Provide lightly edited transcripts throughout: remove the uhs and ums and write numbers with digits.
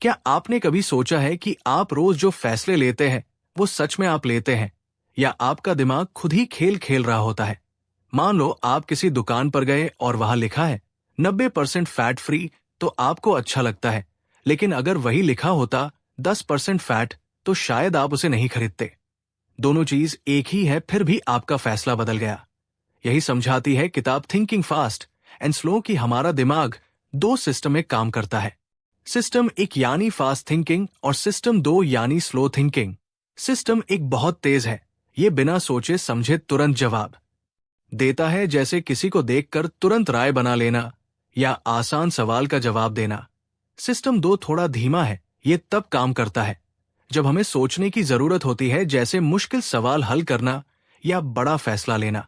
क्या आपने कभी सोचा है कि आप रोज जो फैसले लेते हैं वो सच में आप लेते हैं या आपका दिमाग खुद ही खेल खेल रहा होता है? मान लो आप किसी दुकान पर गए और वहां लिखा है 90% फैट फ्री, तो आपको अच्छा लगता है, लेकिन अगर वही लिखा होता 10% फैट, तो शायद आप उसे नहीं खरीदते। दोनों चीज एक ही है, फिर भी आपका फैसला बदल गया। यही समझाती है किताब थिंकिंग फास्ट एंड स्लो कि हमारा दिमाग दो सिस्टम में काम करता है। सिस्टम एक यानी फास्ट थिंकिंग और सिस्टम दो यानी स्लो थिंकिंग। सिस्टम एक बहुत तेज है, ये बिना सोचे समझे तुरंत जवाब देता है, जैसे किसी को देखकर तुरंत राय बना लेना या आसान सवाल का जवाब देना। सिस्टम दो थोड़ा धीमा है, ये तब काम करता है जब हमें सोचने की जरूरत होती है, जैसे मुश्किल सवाल हल करना या बड़ा फैसला लेना।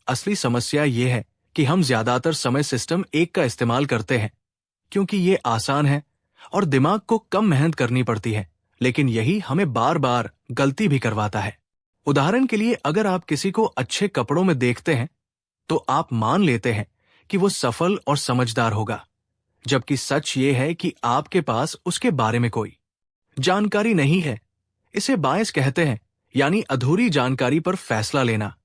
असली समस्या ये है कि हम ज्यादातर समय सिस्टम एक का इस्तेमाल करते हैं क्योंकि ये आसान है और दिमाग को कम मेहनत करनी पड़ती है, लेकिन यही हमें बार बार गलती भी करवाता है। उदाहरण के लिए, अगर आप किसी को अच्छे कपड़ों में देखते हैं तो आप मान लेते हैं कि वो सफल और समझदार होगा, जबकि सच ये है कि आपके पास उसके बारे में कोई जानकारी नहीं है। इसे बायस कहते हैं, यानी अधूरी जानकारी पर फैसला लेना।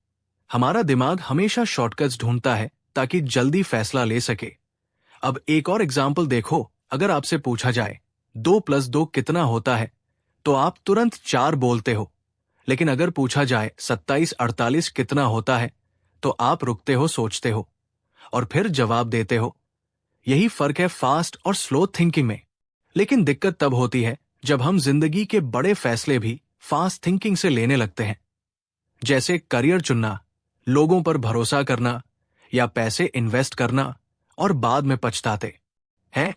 हमारा दिमाग हमेशा शॉर्टकट्स ढूंढता है ताकि जल्दी फैसला ले सके। अब एक और एग्जाम्पल देखो। अगर आपसे पूछा जाए 2+2 कितना होता है, तो आप तुरंत 4 बोलते हो, लेकिन अगर पूछा जाए 27-48 कितना होता है, तो आप रुकते हो, सोचते हो और फिर जवाब देते हो। यही फर्क है फास्ट और स्लो थिंकिंग में। लेकिन दिक्कत तब होती है जब हम जिंदगी के बड़े फैसले भी फास्ट थिंकिंग से लेने लगते हैं, जैसे करियर चुनना, लोगों पर भरोसा करना या पैसे इन्वेस्ट करना, और बाद में पछताते हैं।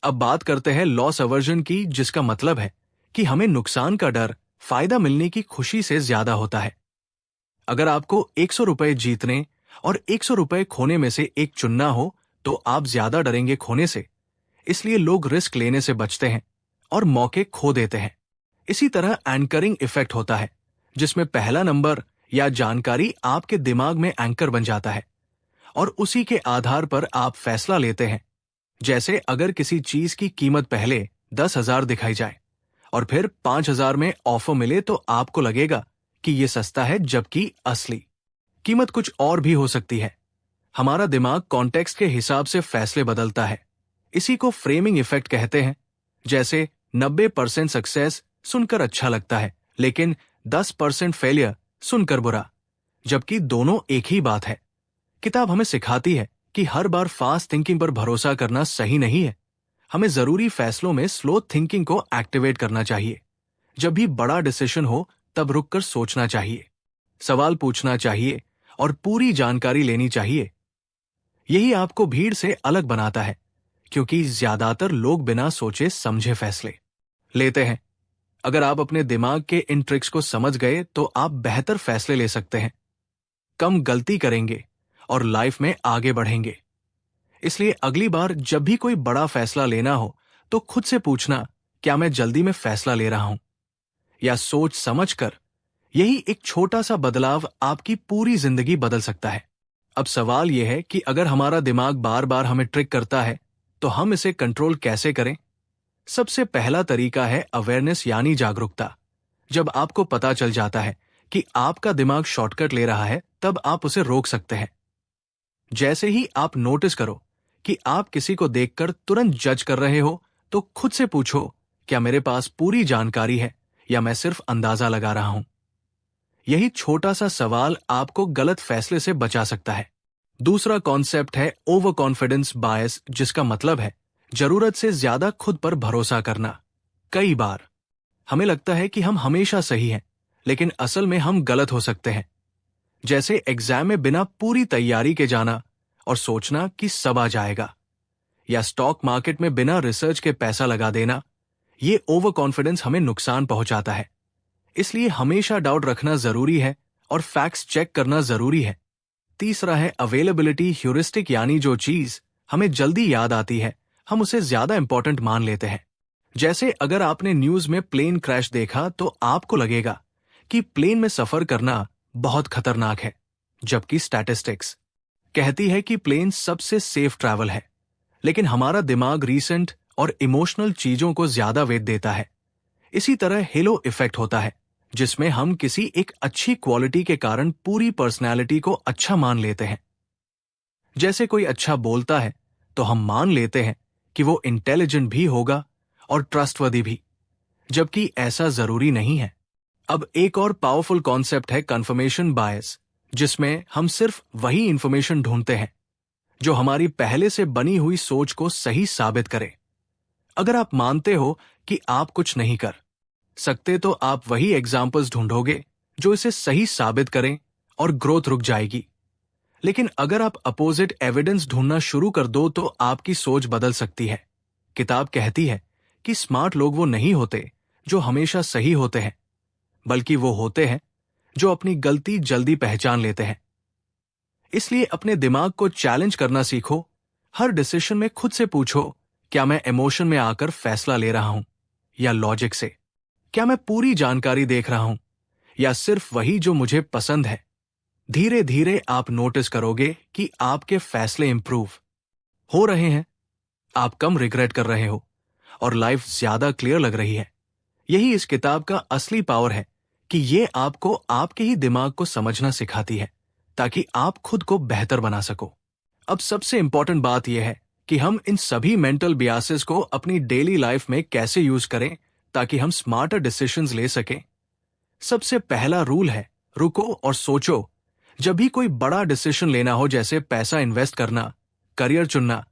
अब बात करते हैं लॉस अवर्जन की, जिसका मतलब है कि हमें नुकसान का डर फायदा मिलने की खुशी से ज्यादा होता है। अगर आपको 100 रुपए जीतने और 100 रुपए खोने में से एक चुनना हो, तो आप ज्यादा डरेंगे खोने से। इसलिए लोग रिस्क लेने से बचते हैं और मौके खो देते हैं। इसी तरह एंकरिंग इफेक्ट होता है, जिसमें पहला नंबर या जानकारी आपके दिमाग में एंकर बन जाता है और उसी के आधार पर आप फैसला लेते हैं। जैसे अगर किसी चीज की कीमत पहले 10,000 दिखाई जाए और फिर 5,000 में ऑफर मिले, तो आपको लगेगा कि ये सस्ता है, जबकि असली कीमत कुछ और भी हो सकती है। हमारा दिमाग कॉन्टेक्स्ट के हिसाब से फैसले बदलता है। इसी को फ्रेमिंग इफेक्ट कहते हैं। जैसे 90% सक्सेस सुनकर अच्छा लगता है, लेकिन 10% फेलियर सुनकर बुरा, जबकि दोनों एक ही बात है। किताब हमें सिखाती है कि हर बार फास्ट थिंकिंग पर भरोसा करना सही नहीं है। हमें जरूरी फैसलों में स्लो थिंकिंग को एक्टिवेट करना चाहिए। जब भी बड़ा डिसीजन हो, तब रुककर सोचना चाहिए, सवाल पूछना चाहिए और पूरी जानकारी लेनी चाहिए। यही आपको भीड़ से अलग बनाता है, क्योंकि ज्यादातर लोग बिना सोचे समझे फैसले लेते हैं। अगर आप अपने दिमाग के इन ट्रिक्स को समझ गए, तो आप बेहतर फैसले ले सकते हैं, कम गलती करेंगे और लाइफ में आगे बढ़ेंगे। इसलिए अगली बार जब भी कोई बड़ा फैसला लेना हो, तो खुद से पूछना, क्या मैं जल्दी में फैसला ले रहा हूं या सोच समझ कर। यही एक छोटा सा बदलाव आपकी पूरी जिंदगी बदल सकता है। अब सवाल यह है कि अगर हमारा दिमाग बार बार हमें ट्रिक करता है, तो हम इसे कंट्रोल कैसे करें? सबसे पहला तरीका है अवेयरनेस, यानी जागरूकता। जब आपको पता चल जाता है कि आपका दिमाग शॉर्टकट ले रहा है, तब आप उसे रोक सकते हैं। जैसे ही आप नोटिस करो कि आप किसी को देखकर तुरंत जज कर रहे हो, तो खुद से पूछो, क्या मेरे पास पूरी जानकारी है या मैं सिर्फ अंदाजा लगा रहा हूं? यही छोटा सा सवाल आपको गलत फैसले से बचा सकता है। दूसरा कॉन्सेप्ट है ओवर कॉन्फिडेंस बायस, जिसका मतलब है जरूरत से ज्यादा खुद पर भरोसा करना। कई बार हमें लगता है कि हम हमेशा सही हैं, लेकिन असल में हम गलत हो सकते हैं। जैसे एग्जाम में बिना पूरी तैयारी के जाना और सोचना कि सब आ जाएगा, या स्टॉक मार्केट में बिना रिसर्च के पैसा लगा देना। ये ओवर कॉन्फिडेंस हमें नुकसान पहुंचाता है। इसलिए हमेशा डाउट रखना जरूरी है और फैक्ट्स चेक करना जरूरी है। तीसरा है अवेलेबिलिटी ह्यूरिस्टिक, यानी जो चीज हमें जल्दी याद आती है, हम उसे ज्यादा इंपॉर्टेंट मान लेते हैं। जैसे अगर आपने न्यूज में प्लेन क्रैश देखा, तो आपको लगेगा कि प्लेन में सफर करना बहुत खतरनाक है, जबकि स्टैटिस्टिक्स कहती है कि प्लेन सबसे सेफ ट्रैवल है। लेकिन हमारा दिमाग रीसेंट और इमोशनल चीजों को ज्यादा वेट देता है। इसी तरह हेलो इफेक्ट होता है, जिसमें हम किसी एक अच्छी क्वालिटी के कारण पूरी पर्सनैलिटी को अच्छा मान लेते हैं। जैसे कोई अच्छा बोलता है तो हम मान लेते हैं कि वो इंटेलिजेंट भी होगा और ट्रस्टवर्दी भी, जबकि ऐसा जरूरी नहीं है। अब एक और पावरफुल कॉन्सेप्ट है कंफर्मेशन बायस, जिसमें हम सिर्फ वही इंफॉर्मेशन ढूंढते हैं जो हमारी पहले से बनी हुई सोच को सही साबित करे। अगर आप मानते हो कि आप कुछ नहीं कर सकते तो आप वही एग्जाम्पल्स ढूंढोगे जो इसे सही साबित करें और ग्रोथ रुक जाएगी। लेकिन अगर आप अपोजिट एविडेंस ढूंढना शुरू कर दो तो आपकी सोच बदल सकती है। किताब कहती है कि स्मार्ट लोग वो नहीं होते जो हमेशा सही होते हैं, बल्कि वो होते हैं जो अपनी गलती जल्दी पहचान लेते हैं। इसलिए अपने दिमाग को चैलेंज करना सीखो। हर डिसीजन में खुद से पूछो, क्या मैं इमोशन में आकर फैसला ले रहा हूं या लॉजिक से? क्या मैं पूरी जानकारी देख रहा हूं या सिर्फ वही जो मुझे पसंद है? धीरे धीरे आप नोटिस करोगे कि आपके फैसले इंप्रूव हो रहे हैं, आप कम रिग्रेट कर रहे हो और लाइफ ज्यादा क्लियर लग रही है। यही इस किताब का असली पावर है कि ये आपको आपके ही दिमाग को समझना सिखाती है ताकि आप खुद को बेहतर बना सको। अब सबसे इंपॉर्टेंट बात यह है कि हम इन सभी मेंटल बियासेस को अपनी डेली लाइफ में कैसे यूज करें ताकि हम स्मार्टर डिसीजंस ले सकें। सबसे पहला रूल है, रुको और सोचो। जब भी कोई बड़ा डिसीजन लेना हो, जैसे पैसा इन्वेस्ट करना, करियर चुनना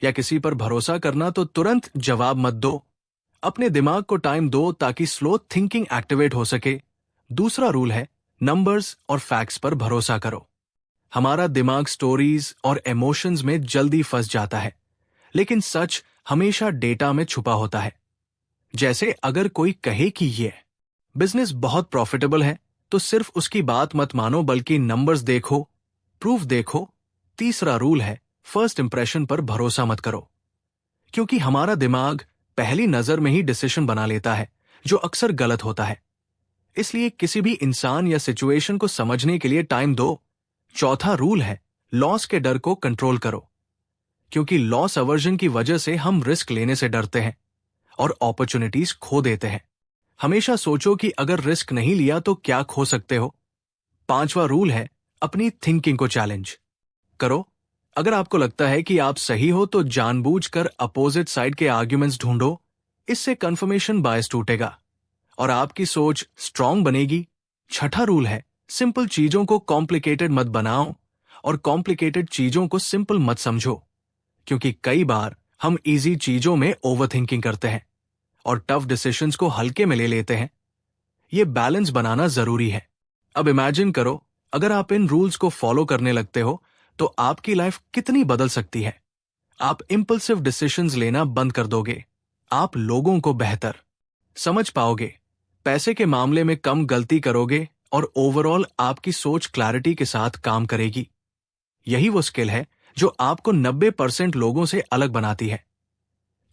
या किसी पर भरोसा करना, तो तुरंत जवाब मत दो। अपने दिमाग को टाइम दो ताकि स्लो थिंकिंग एक्टिवेट हो सके। दूसरा रूल है, नंबर्स और फैक्ट्स पर भरोसा करो। हमारा दिमाग स्टोरीज और इमोशंस में जल्दी फंस जाता है, लेकिन सच हमेशा डेटा में छुपा होता है। जैसे अगर कोई कहे कि ये बिजनेस बहुत प्रॉफिटेबल है, तो सिर्फ उसकी बात मत मानो, बल्कि नंबर्स देखो, प्रूफ देखो। तीसरा रूल है, फर्स्ट इंप्रेशन पर भरोसा मत करो, क्योंकि हमारा दिमाग पहली नजर में ही डिसीजन बना लेता है, जो अक्सर गलत होता है। इसलिए किसी भी इंसान या सिचुएशन को समझने के लिए टाइम दो। चौथा रूल है, लॉस के डर को कंट्रोल करो, क्योंकि लॉस अवर्जन की वजह से हम रिस्क लेने से डरते हैं और अपॉर्चुनिटीज खो देते हैं। हमेशा सोचो कि अगर रिस्क नहीं लिया तो क्या खो सकते हो। पांचवा रूल है, अपनी थिंकिंग को चैलेंज करो। अगर आपको लगता है कि आप सही हो तो जानबूझकर अपोजिट साइड के आर्ग्यूमेंट्स ढूंढो। इससे कंफर्मेशन बायस टूटेगा और आपकी सोच स्ट्रांग बनेगी। छठा रूल है, सिंपल चीजों को कॉम्प्लिकेटेड मत बनाओ और कॉम्प्लिकेटेड चीजों को सिंपल मत समझो, क्योंकि कई बार हम इजी चीजों में ओवरथिंकिंग करते हैं और टफ डिसीजंस को हल्के में ले लेते हैं। ये बैलेंस बनाना जरूरी है। अब इमेजिन करो, अगर आप इन रूल्स को फॉलो करने लगते हो तो आपकी लाइफ कितनी बदल सकती है। आप इंपल्सिव डिसीजंस लेना बंद कर दोगे, आप लोगों को बेहतर समझ पाओगे, पैसे के मामले में कम गलती करोगे और ओवरऑल आपकी सोच क्लैरिटी के साथ काम करेगी। यही वो स्किल है जो आपको 90% लोगों से अलग बनाती है,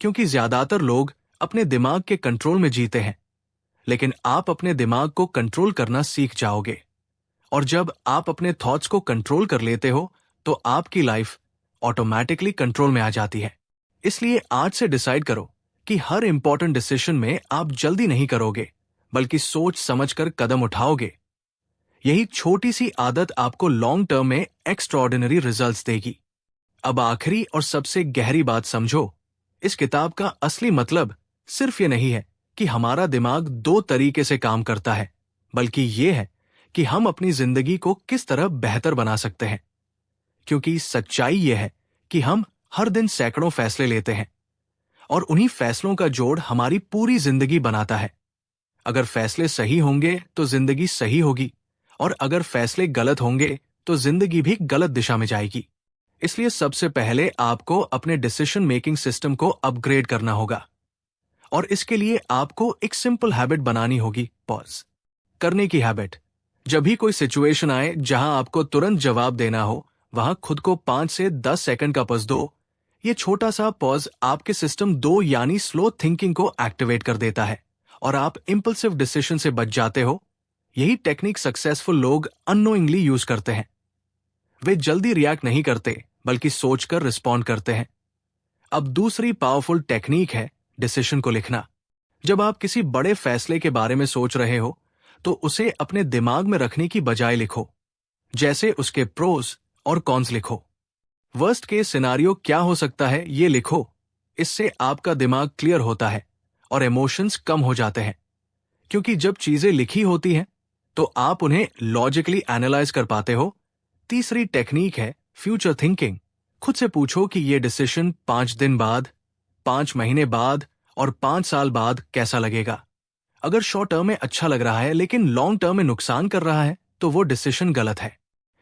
क्योंकि ज्यादातर लोग अपने दिमाग के कंट्रोल में जीते हैं, लेकिन आप अपने दिमाग को कंट्रोल करना सीख जाओगे। और जब आप अपने थॉट्स को कंट्रोल कर लेते हो तो आपकी लाइफ ऑटोमेटिकली कंट्रोल में आ जाती है। इसलिए आज से डिसाइड करो कि हर इंपॉर्टेंट डिसीजन में आप जल्दी नहीं करोगे, बल्कि सोच समझकर कदम उठाओगे। यही छोटी सी आदत आपको लॉन्ग टर्म में एक्स्ट्राऑर्डिनरी रिजल्ट्स देगी। अब आखिरी और सबसे गहरी बात समझो, इस किताब का असली मतलब सिर्फ ये नहीं है कि हमारा दिमाग दो तरीके से काम करता है, बल्कि ये है कि हम अपनी जिंदगी को किस तरह बेहतर बना सकते हैं। क्योंकि सच्चाई ये है कि हम हर दिन सैकड़ों फैसले लेते हैं और उन्हीं फैसलों का जोड़ हमारी पूरी जिंदगी बनाता है। अगर फैसले सही होंगे तो जिंदगी सही होगी, और अगर फैसले गलत होंगे तो जिंदगी भी गलत दिशा में जाएगी। इसलिए सबसे पहले आपको अपने डिसीजन मेकिंग सिस्टम को अपग्रेड करना होगा, और इसके लिए आपको एक सिंपल हैबिट बनानी होगी, पॉज करने की हैबिट। जब भी कोई सिचुएशन आए जहां आपको तुरंत जवाब देना हो, वहां खुद को 5 से 10 सेकंड का पॉज दो। ये छोटा सा पॉज आपके सिस्टम 2 यानी स्लो थिंकिंग को एक्टिवेट कर देता है और आप इंपल्सिव डिसीजन से बच जाते हो। यही टेक्निक सक्सेसफुल लोग अननोइंगली यूज करते हैं। वे जल्दी रिएक्ट नहीं करते, बल्कि सोचकर रिस्पॉन्ड करते हैं। अब दूसरी पावरफुल टेक्निक है डिसीजन को लिखना। जब आप किसी बड़े फैसले के बारे में सोच रहे हो तो उसे अपने दिमाग में रखने की बजाय लिखो, जैसे उसके प्रोज और कॉन्स लिखो। वर्स्ट केस सिनारियो क्या हो सकता है ये लिखो। इससे आपका दिमाग क्लियर होता है और इमोशंस कम हो जाते हैं, क्योंकि जब चीजें लिखी होती हैं तो आप उन्हें लॉजिकली एनालाइज कर पाते हो। तीसरी टेक्निक है फ्यूचर थिंकिंग। खुद से पूछो कि ये डिसीजन 5 दिन बाद, 5 महीने बाद और 5 साल बाद कैसा लगेगा। अगर शॉर्ट टर्म में अच्छा लग रहा है लेकिन लॉन्ग टर्म में नुकसान कर रहा है तो वो डिसीजन गलत है।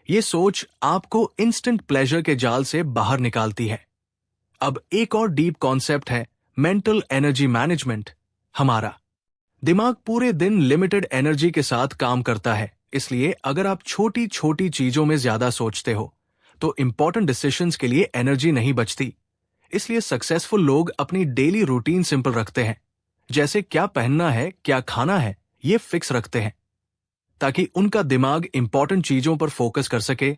ये सोच आपको इंस्टेंट प्लेजर के जाल से बाहर निकालती है। अब एक और डीप कॉन्सेप्ट है मेंटल एनर्जी मैनेजमेंट। हमारा दिमाग पूरे दिन लिमिटेड एनर्जी के साथ काम करता है, इसलिए अगर आप छोटी छोटी चीजों में ज्यादा सोचते हो तो इंपॉर्टेंट डिसीजंस के लिए एनर्जी नहीं बचती। इसलिए सक्सेसफुल लोग अपनी डेली रूटीन सिंपल रखते हैं, जैसे क्या पहनना है, क्या खाना है, ये फिक्स रखते हैं ताकि उनका दिमाग इंपॉर्टेंट चीजों पर फोकस कर सके।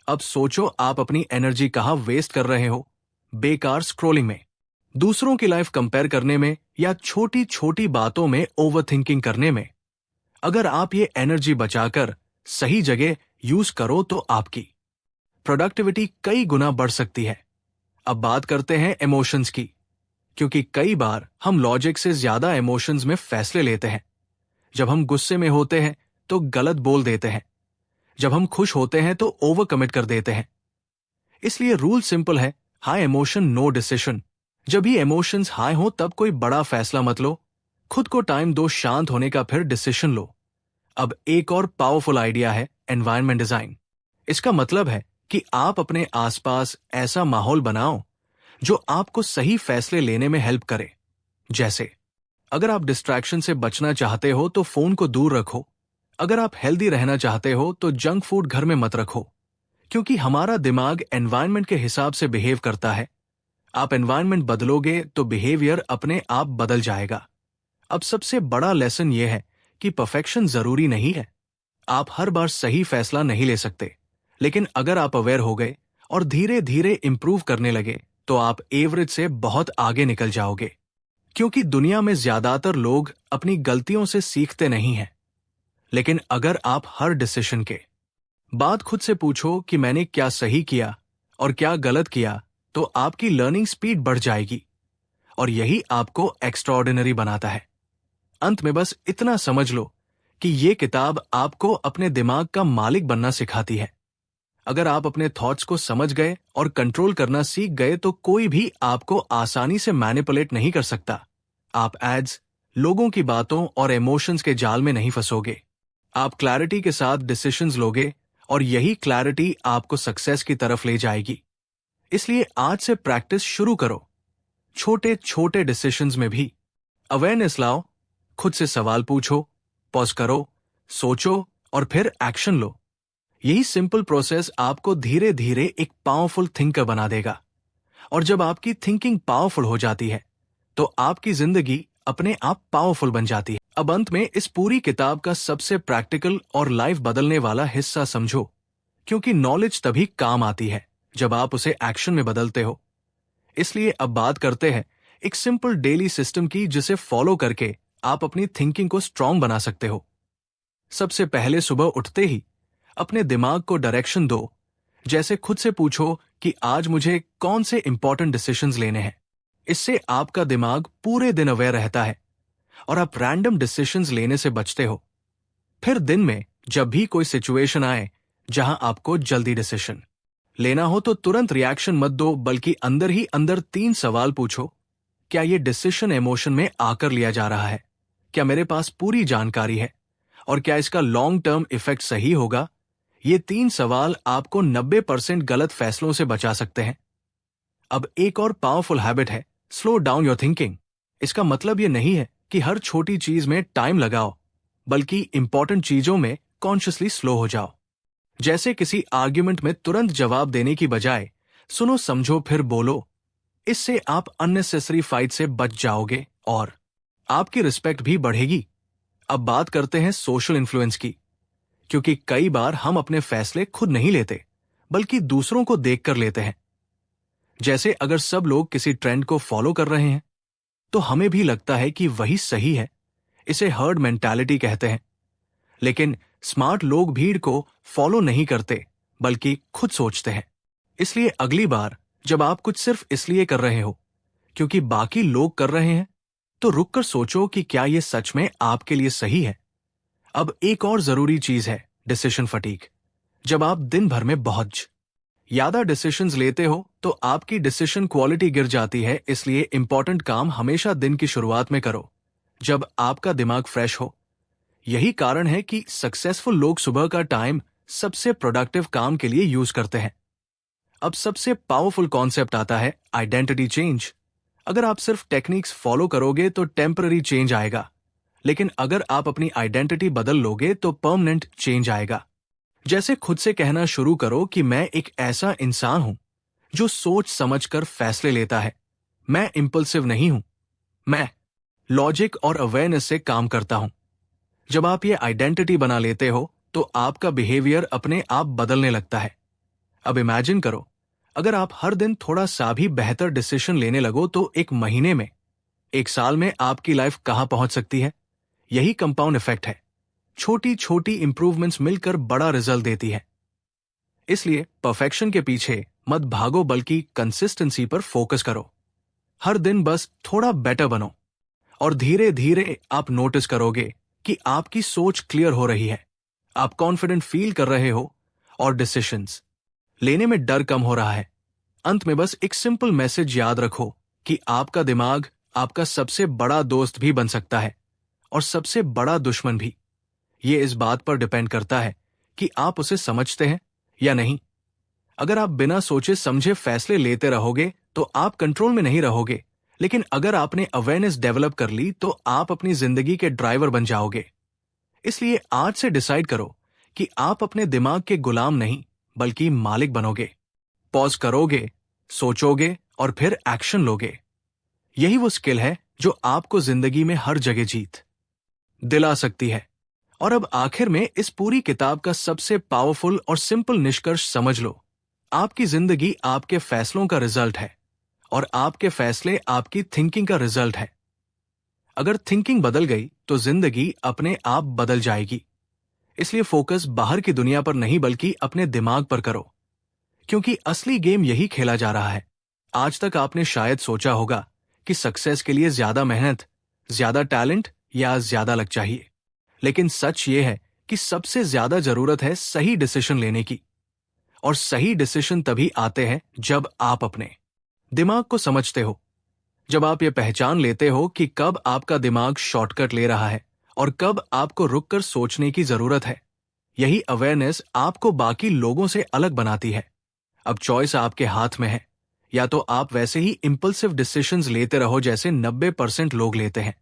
अब सोचो आप अपनी एनर्जी कहाँ वेस्ट कर रहे हो, बेकार स्क्रॉलिंग में, दूसरों की लाइफ कंपेयर करने में या छोटी छोटी बातों में ओवरथिंकिंग करने में। अगर आप ये एनर्जी बचाकर सही जगह यूज करो तो आपकी प्रोडक्टिविटी कई गुना बढ़ सकती है। अब बात करते हैं इमोशंस की, क्योंकि कई बार हम लॉजिक से ज्यादा इमोशंस में फैसले लेते हैं। जब हम गुस्से में होते हैं तो गलत बोल देते हैं, जब हम खुश होते हैं तो ओवर कमिट कर देते हैं। इसलिए रूल सिंपल है, हाई इमोशन नो डिसीजन। जब भी इमोशंस हाई हो तब कोई बड़ा फैसला मत लो, खुद को टाइम दो शांत होने का, फिर डिसीजन लो। अब एक और पावरफुल आइडिया है एनवायरनमेंट डिजाइन। इसका मतलब है कि आप अपने आसपास ऐसा माहौल बनाओ जो आपको सही फैसले लेने में हेल्प करे। जैसे अगर आप डिस्ट्रैक्शन से बचना चाहते हो तो फोन को दूर रखो। अगर आप हेल्दी रहना चाहते हो तो जंक फूड घर में मत रखो, क्योंकि हमारा दिमाग एनवायरनमेंट के हिसाब से बिहेव करता है। आप एनवायरनमेंट बदलोगे तो बिहेवियर अपने आप बदल जाएगा। अब सबसे बड़ा लेसन यह है कि परफेक्शन जरूरी नहीं है। आप हर बार सही फैसला नहीं ले सकते, लेकिन अगर आप अवेयर हो गए और धीरे धीरे इंप्रूव करने लगे तो आप एवरेज से बहुत आगे निकल जाओगे। क्योंकि दुनिया में ज्यादातर लोग अपनी गलतियों से सीखते नहीं हैं। लेकिन अगर आप हर डिसीजन के बाद खुद से पूछो कि मैंने क्या सही किया और क्या गलत किया, तो आपकी लर्निंग स्पीड बढ़ जाएगी और यही आपको एक्स्ट्राऑर्डिनरी बनाता है। अंत में बस इतना समझ लो कि ये किताब आपको अपने दिमाग का मालिक बनना सिखाती है। अगर आप अपने थॉट्स को समझ गए और कंट्रोल करना सीख गए तो कोई भी आपको आसानी से मैनिपुलेट नहीं कर सकता। आप एड्स, लोगों की बातों और इमोशंस के जाल में नहीं फंसोगे। आप क्लैरिटी के साथ डिसीजंस लोगे और यही क्लैरिटी आपको सक्सेस की तरफ ले जाएगी। इसलिए आज से प्रैक्टिस शुरू करो, छोटे छोटे डिसीजंस में भी अवेयरनेस लाओ। खुद से सवाल पूछो, पॉज करो, सोचो और फिर एक्शन लो। यही सिंपल प्रोसेस आपको धीरे धीरे एक पावरफुल थिंकर बना देगा। और जब आपकी थिंकिंग पावरफुल हो जाती है तो आपकी जिंदगी अपने आप पावरफुल बन जाती है। अब अंत में इस पूरी किताब का सबसे प्रैक्टिकल और लाइफ बदलने वाला हिस्सा समझो, क्योंकि नॉलेज तभी काम आती है जब आप उसे एक्शन में बदलते हो। इसलिए अब बात करते हैं एक सिंपल डेली सिस्टम की, जिसे फॉलो करके आप अपनी थिंकिंग को स्ट्रांग बना सकते हो। सबसे पहले सुबह उठते ही अपने दिमाग को डायरेक्शन दो। जैसे खुद से पूछो कि आज मुझे कौन से इंपॉर्टेंट डिसीजंस लेने हैं। इससे आपका दिमाग पूरे दिन अवेयर रहता है और आप रैंडम डिसीजंस लेने से बचते हो। फिर दिन में जब भी कोई सिचुएशन आए जहां आपको जल्दी डिसीजन लेना हो तो तुरंत रिएक्शन मत दो, बल्कि अंदर ही अंदर 3 सवाल पूछो। क्या ये डिसीजन इमोशन में आकर लिया जा रहा है? क्या मेरे पास पूरी जानकारी है? और क्या इसका लॉन्ग टर्म इफेक्ट सही होगा? ये 3 सवाल आपको 90% गलत फैसलों से बचा सकते हैं। अब एक और पावरफुल हैबिट है स्लो डाउन योर थिंकिंग। इसका मतलब ये नहीं है कि हर छोटी चीज में टाइम लगाओ, बल्कि इंपॉर्टेंट चीजों में कॉन्शियसली स्लो हो जाओ। जैसे किसी आर्ग्यूमेंट में तुरंत जवाब देने की बजाय सुनो, समझो, फिर बोलो। इससे आप अननेसेसरी फाइट से बच जाओगे और आपकी रिस्पेक्ट भी बढ़ेगी। अब बात करते हैं सोशल इन्फ्लुएंस की, क्योंकि कई बार हम अपने फैसले खुद नहीं लेते, बल्कि दूसरों को देखकर लेते हैं। जैसे अगर सब लोग किसी ट्रेंड को फॉलो कर रहे हैं तो हमें भी लगता है कि वही सही है। इसे हर्ड मेंटालिटी कहते हैं। लेकिन स्मार्ट लोग भीड़ को फॉलो नहीं करते, बल्कि खुद सोचते हैं। इसलिए अगली बार जब आप कुछ सिर्फ इसलिए कर रहे हो क्योंकि बाकी लोग कर रहे हैं, तो रुककर सोचो कि क्या यह सच में आपके लिए सही है। अब एक और जरूरी चीज है डिसीजन फटीग। जब आप दिन भर में बहुत ज्यादा डिसीजंस लेते हो तो आपकी डिसीजन क्वालिटी गिर जाती है। इसलिए इंपॉर्टेंट काम हमेशा दिन की शुरुआत में करो, जब आपका दिमाग फ्रेश हो। यही कारण है कि सक्सेसफुल लोग सुबह का टाइम सबसे प्रोडक्टिव काम के लिए यूज करते हैं। अब सबसे पावरफुल कॉन्सेप्ट आता है आइडेंटिटी चेंज। अगर आप सिर्फ टेक्निक्स फॉलो करोगे तो टेम्पररी चेंज आएगा, लेकिन अगर आप अपनी आइडेंटिटी बदल लोगे तो परमानेंट चेंज आएगा। जैसे खुद से कहना शुरू करो कि मैं एक ऐसा इंसान हूं जो सोच समझकर फैसले लेता है। मैं इंपल्सिव नहीं हूं, मैं लॉजिक और अवेयरनेस से काम करता हूं। जब आप ये आइडेंटिटी बना लेते हो तो आपका बिहेवियर अपने आप बदलने लगता है। अब इमेजिन करो, अगर आप हर दिन थोड़ा सा भी बेहतर डिसीजन लेने लगो तो एक महीने में, एक साल में आपकी लाइफ कहां पहुंच सकती है। यही कंपाउंड इफेक्ट है। छोटी छोटी इंप्रूवमेंट्स मिलकर बड़ा रिजल्ट देती है। इसलिए परफेक्शन के पीछे मत भागो, बल्कि कंसिस्टेंसी पर फोकस करो। हर दिन बस थोड़ा बेटर बनो और धीरे धीरे आप नोटिस करोगे कि आपकी सोच क्लियर हो रही है, आप कॉन्फिडेंट फील कर रहे हो और डिसीजंस लेने में डर कम हो रहा है। अंत में बस एक सिंपल मैसेज याद रखो कि आपका दिमाग आपका सबसे बड़ा दोस्त भी बन सकता है और सबसे बड़ा दुश्मन भी। ये इस बात पर डिपेंड करता है कि आप उसे समझते हैं या नहीं। अगर आप बिना सोचे समझे फैसले लेते रहोगे तो आप कंट्रोल में नहीं रहोगे, लेकिन अगर आपने अवेयरनेस डेवलप कर ली तो आप अपनी जिंदगी के ड्राइवर बन जाओगे। इसलिए आज से डिसाइड करो कि आप अपने दिमाग के गुलाम नहीं, बल्कि मालिक बनोगे। पॉज करोगे, सोचोगे और फिर एक्शन लोगे। यही वो स्किल है जो आपको जिंदगी में हर जगह जीत दिला सकती है। और अब आखिर में इस पूरी किताब का सबसे पावरफुल और सिंपल निष्कर्ष समझ लो। आपकी जिंदगी आपके फैसलों का रिजल्ट है और आपके फैसले आपकी थिंकिंग का रिजल्ट है। अगर थिंकिंग बदल गई तो जिंदगी अपने आप बदल जाएगी। इसलिए फोकस बाहर की दुनिया पर नहीं, बल्कि अपने दिमाग पर करो, क्योंकि असली गेम यही खेला जा रहा है। आज तक आपने शायद सोचा होगा कि सक्सेस के लिए ज्यादा मेहनत, ज्यादा टैलेंट या ज्यादा लक चाहिए, लेकिन सच ये है कि सबसे ज्यादा जरूरत है सही डिसीजन लेने की। और सही डिसीजन तभी आते हैं जब आप अपने दिमाग को समझते हो, जब आप ये पहचान लेते हो कि कब आपका दिमाग शॉर्टकट ले रहा है और कब आपको रुककर सोचने की जरूरत है। यही अवेयरनेस आपको बाकी लोगों से अलग बनाती है। अब चॉइस आपके हाथ में है, या तो आप वैसे ही इंपल्सिव डिसीजंस लेते रहो जैसे 90% लोग लेते हैं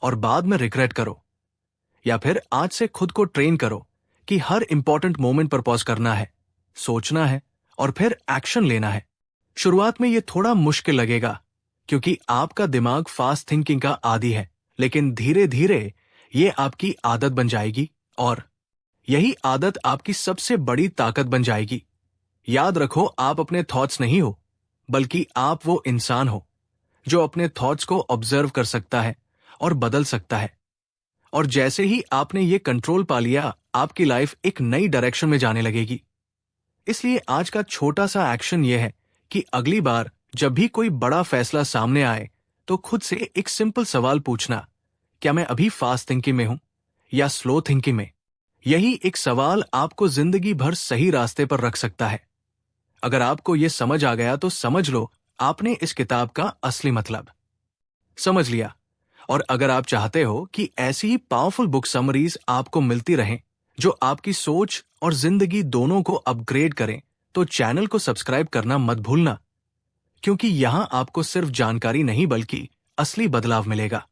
और बाद में रिग्रेट करो, या फिर आज से खुद को ट्रेन करो कि हर इंपॉर्टेंट मोमेंट पर पॉज करना है, सोचना है और फिर एक्शन लेना है। शुरुआत में ये थोड़ा मुश्किल लगेगा क्योंकि आपका दिमाग फास्ट थिंकिंग का आदी है, लेकिन धीरे धीरे ये आपकी आदत बन जाएगी और यही आदत आपकी सबसे बड़ी ताकत बन जाएगी। याद रखो, आप अपने थॉट्स नहीं हो, बल्कि आप वो इंसान हो जो अपने थॉट्स को ऑब्जर्व कर सकता है और बदल सकता है। और जैसे ही आपने ये कंट्रोल पा लिया, आपकी लाइफ एक नई डायरेक्शन में जाने लगेगी। इसलिए आज का छोटा सा एक्शन यह है कि अगली बार जब भी कोई बड़ा फैसला सामने आए तो खुद से एक सिंपल सवाल पूछना, क्या मैं अभी फास्ट थिंकिंग में हूं या स्लो थिंकिंग में। यही एक सवाल आपको जिंदगी भर सही रास्ते पर रख सकता है। अगर आपको यह समझ आ गया तो समझ लो आपने इस किताब का असली मतलब समझ लिया। और अगर आप चाहते हो कि ऐसी ही पावरफुल बुक समरीज आपको मिलती रहें जो आपकी सोच और जिंदगी दोनों को अपग्रेड करें, तो चैनल को सब्सक्राइब करना मत भूलना, क्योंकि यहां आपको सिर्फ जानकारी नहीं बल्कि असली बदलाव मिलेगा।